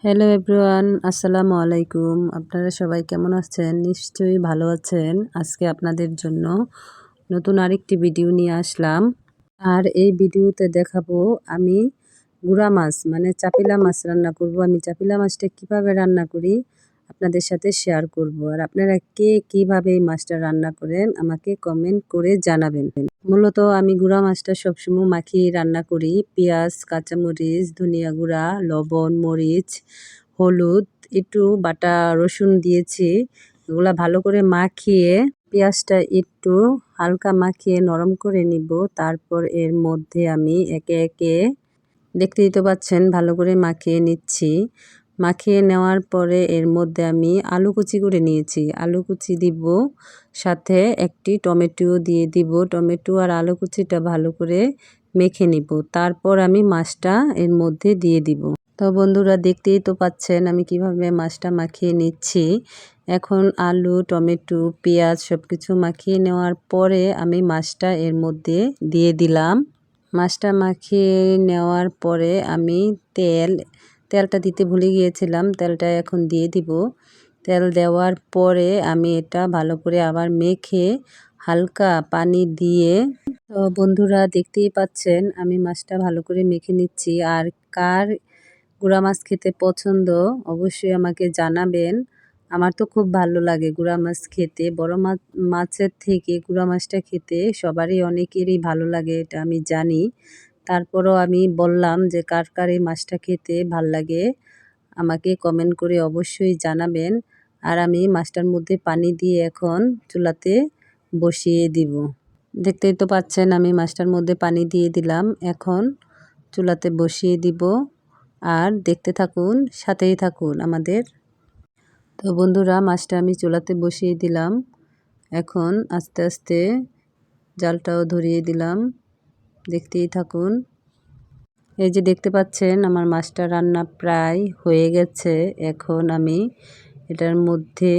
Hello everyone, আসসালামু আলাইকুম। আপনারা সবাই কেমন আছেন? নিশ্চয়ই ভালো আছেন। আজকে আপনাদের জন্য নতুন আরেকটি ভিডিও নিয়ে আসলাম। আর এই ভিডিওতে দেখাবো আমি গুড়া মাছ মানে চাপিলা মাছ রান্না করব। আমি চাপিলা মাছটা কিভাবে রান্না করি আপনাদের সাথে শেয়ার করব। আর আপনারা কে কিভাবে এই মাছটা রান্না করেন আমাকে কমেন্ট করে জানাবেন। মূলত আমি গুড়া মাছটা সবসময় মাখিয়ে রান্না করি। পেঁয়াজ, কাঁচামরিচ, ধনিয়া গুঁড়া, লবণ, মরিচ, হলুদ, একটু বাটা রসুন দিয়েছি। এগুলা ভালো করে মাখিয়ে পেঁয়াজটা একটু হালকা মাখিয়ে নরম করে নিব। তারপর এর মধ্যে আমি একে একে দেখতেই তো পাচ্ছেন ভালো করে মাখিয়ে নিচ্ছি। মাখিয়ে নেওয়ার পরে এর মধ্যে আমি আলু কুচি করে নিয়েছি। আলু কুচি দিব, সাথে একটি টমেটো দিয়ে দিব। টমেটো আর আলু কুচিটা ভালো করে মেখে নিব। তারপর আমি মাছটা এর মধ্যে দিয়ে দিব। তো বন্ধুরা দেখতেই তো পাচ্ছেন আমি কিভাবে মাছটা মাখিয়ে নিচ্ছি। এখন আলু, টমেটো, পেঁয়াজ সব কিছু মাখিয়ে নেওয়ার পরে আমি মাছটা এর মধ্যে দিয়ে দিলাম। মাছটা মাখিয়ে নেওয়ার পরে আমি তেলটা দিতে ভুলে গিয়েছিলাম, তেলটা এখন দিয়ে দিব। তেল দেওয়ার পরে আমি এটা ভালো করে আবার মেখে হালকা পানি দিয়ে, তো বন্ধুরা দেখতেই পাচ্ছেন আমি মাছটা ভালো করে মেখে নিচ্ছি। আর কার গুড়া মাছ খেতে পছন্দ অবশ্যই আমাকে জানাবেন। আমার তো খুব ভালো লাগে গুড়া মাছ খেতে। বড় মাছের থেকে গুড়া মাছটা খেতে সবারই অনেকেরই ভালো লাগে, এটা আমি জানি। তারপরও আমি বললাম যে কার কার এই মাছটা খেতে ভাল লাগে আমাকে কমেন্ট করে অবশ্যই জানাবেন। আর আমি মাছটার মধ্যে পানি দিয়ে এখন চুলাতে বসিয়ে দিব। দেখতেই তো পাচ্ছেন আমি মাছটার মধ্যে পানি দিয়ে দিলাম। এখন চুলাতে বসিয়ে দিব। আর দেখতে থাকুন, সাথেই থাকুন আমাদের। তো বন্ধুরা মাছটা আমি চুলাতে বসিয়ে দিলাম। এখন আস্তে আস্তে জালটাও ধরিয়ে দিলাম। দেখতেই থাকুন। এই যে দেখতে পাচ্ছেন আমার মাছটা রান্না প্রায় হয়ে গেছে। এখন আমি এটার মধ্যে,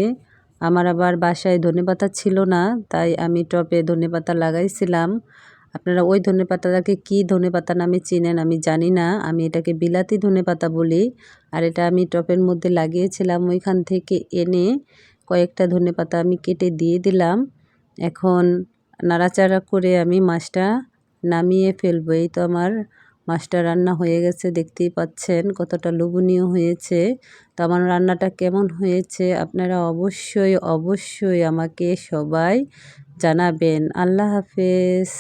আমার আবার বাসায় ধনেপাতা ছিল না, তাই আমি টবে ধনেপাতা লাগাইছিলাম। আপনারা ওই ধনেপাতাটাকে কি ধনেপাতা নামে চিনেন আমি জানি না। আমি এটাকে বিলাতি ধনেপাতা বলি। আর এটা আমি টবের মধ্যে লাগিয়েছিলাম, ওইখান থেকে এনে কয়েকটা ধনেপাতা আমি কেটে দিয়ে দিলাম। এখন নাড়াচাড়া করে আমি মাছটা নামিয়ে ফেলবো। এই তো আমার মাছটা রান্না হয়ে গেছে। দেখতেই পাচ্ছেন কতটা লোভনীয় হয়েছে। তো আমার রান্নাটা কেমন হয়েছে আপনারা অবশ্যই অবশ্যই আমাকে সবাই জানাবেন। আল্লাহ হাফেজ।